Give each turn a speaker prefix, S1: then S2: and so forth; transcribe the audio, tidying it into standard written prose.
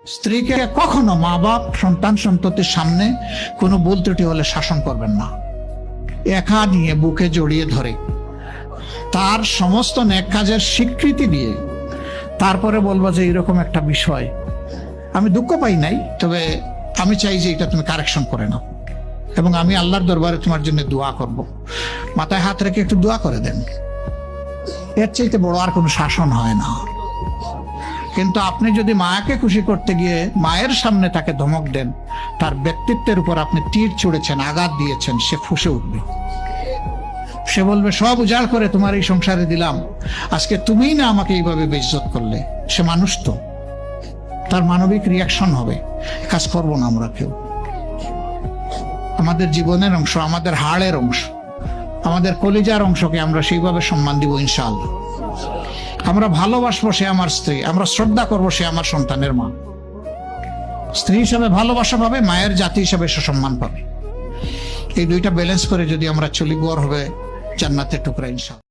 S1: স্ত্রীকে কখনো মা বাপ সন্তান সন্ততির সামনে কোনো ভুল ত্রুটি হলে শাসন করবেন না। একা নিয়ে বুকে জড়িয়ে ধরে তার সমস্ত নেক কাজের স্বীকৃতি দিয়ে তারপরে বলবো যে এরকম একটা বিষয় আমি দুঃখ পাই নাই, তবে আমি চাই যে এটা তুমি কারেকশন করে নাও এবং আমি আল্লাহর দরবারে তোমার জন্য দোয়া করব। মাথায় হাত রেখে একটু দোয়া করে দেন। এর চাইতে বড় আর কোনো শাসন হয় না। কিন্তু আপনি যদি মাকে খুশি করতে গিয়ে মায়ের সামনে তাকে ধমক দেন, তার ব্যক্তিত্বের উপর আপনি তীর ছুঁড়েছেন, আঘাত দিয়েছেন, সে ফুঁসে উঠবে। সে বলবে সব উজাড় করে তোমার এই সংসারে দিলাম, আজকে তুমিই না আমাকে এইভাবে বেইজ্জত করলে। সে মানুষ তো, তার মানবিক রিয়াকশন হবে। কাজ করবো না আমরা কেউ। আমাদের জীবনের অংশ, আমাদের হাড়ের অংশ, আমাদের কলিজার অংশকে আমরা সেইভাবে সম্মান দিব ইনশাআল্লাহ। আমরা ভালোবাসবো, সে আমার স্ত্রী। আমরা শ্রদ্ধা করবো, সে আমার সন্তানের মা। স্ত্রী হিসাবে ভালোবাসা পাবে, মায়ের জাতি হিসাবে সে সম্মান পাবে। এই দুইটা ব্যালেন্স করে যদি আমরা চলি, গড় হবে জান্নাতের টুকরা ইনশাআল্লাহ।